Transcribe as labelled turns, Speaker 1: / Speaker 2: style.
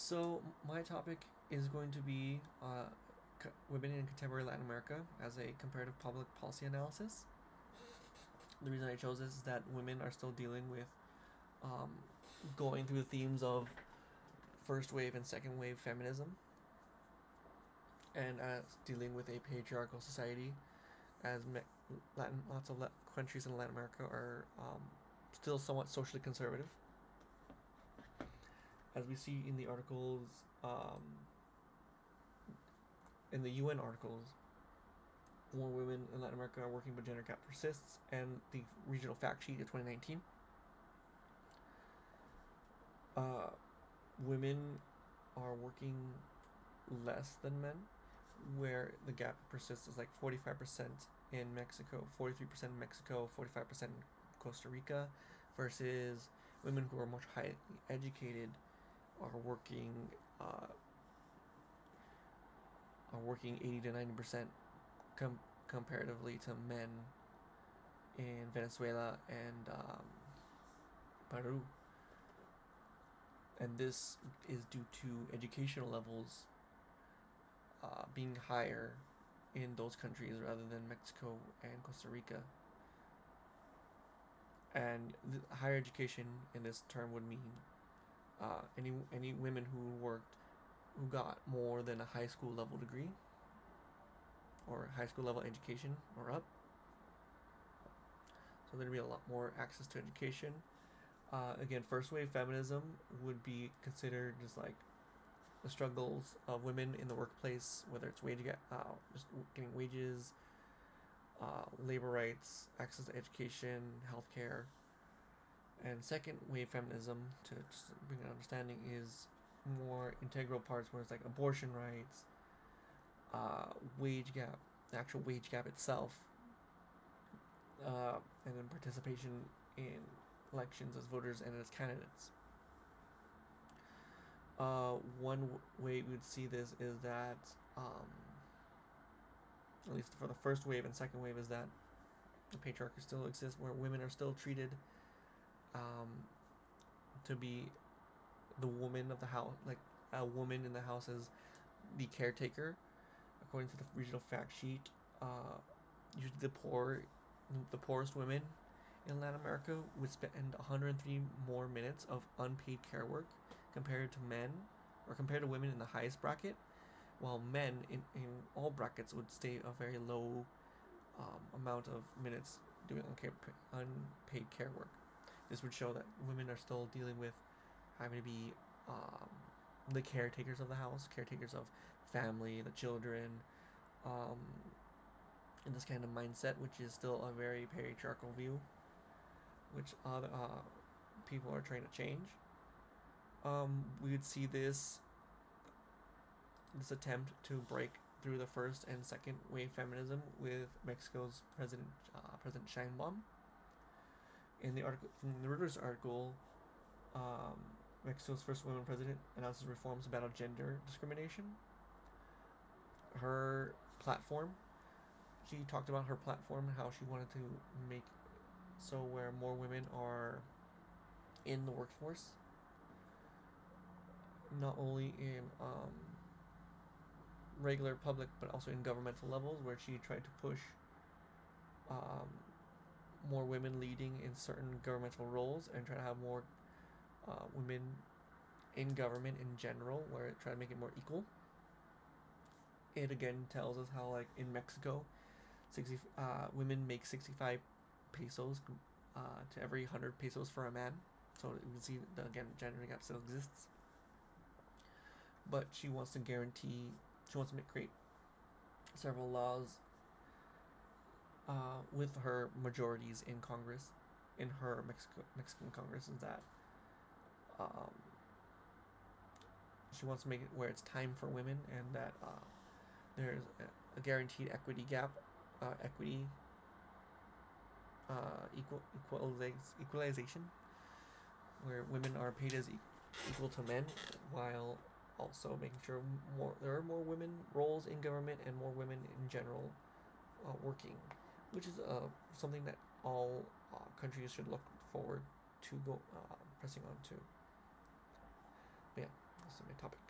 Speaker 1: So my topic is going to be women in contemporary Latin America as a comparative public policy analysis. The reason I chose this is that women are still dealing with um, going through the themes of first wave and second wave feminism, and dealing with a patriarchal society, as lots of countries in Latin America are still somewhat socially conservative. As we see in the articles, in the UN articles, more women in Latin America are working, but gender gap persists, and the regional fact sheet of 2019. Uh, Women are working less than men, where the gap persists is like 45% in Mexico, 43% in Mexico, 45% in Costa Rica, versus women who are much highly educated are working uh, 80 to 90% comparatively to men in Venezuela and Peru. And this is due to educational levels being higher in those countries rather than Mexico and Costa Rica. And higher education in this term would mean any women who got more than a high school level degree or high school level education or up. So there'd be a lot more access to education. Again, first wave feminism would be considered just like the struggles of women in the workplace, whether it's just getting wages, labor rights, access to education, healthcare. And second wave feminism, to just bring an understanding, is more integral parts where it's like abortion rights, wage gap, the actual wage gap itself, and then participation in elections as voters and as candidates. One way we would see this is that, at least for the first wave and second wave, is that the patriarchy still exists, where women are still treated to be the woman of the house. Like a woman in the house is the caretaker, according to the regional fact sheet. Usually the poorest women in Latin America would spend 103 more minutes of unpaid care work compared to men, or compared to women in the highest bracket, while men in all brackets would stay a very low amount of minutes doing unpaid care work. This would show that women are still dealing with having to be the caretakers of the house, caretakers of family, the children, in this kind of mindset, which is still a very patriarchal view, which other people are trying to change. We would see this attempt to break through the first and second wave feminism with Mexico's President Sheinbaum. In the article from the Reuters article, Mexico's first woman president announces reforms to battle gender discrimination. Her platform, she talked about her platform, how she wanted to make so where more women are in the workforce, not only in regular public but also in governmental levels, where she tried to push more women leading in certain governmental roles and try to have more women in government in general, where it tried to make it more equal. It again tells us how, like in Mexico, women make 65 pesos to every 100 pesos for a man. So you can see that again, gender gap still exists. But she wants to create several laws with her majorities in Congress, in her Mexican Congress, is that she wants to make it where it's time for women, and that there's a guaranteed equity gap, equalization, where women are paid as equal to men, while also making sure there are more women roles in government and more women in general working, which is something that all countries should look forward to pressing on to. But yeah, semi-topic.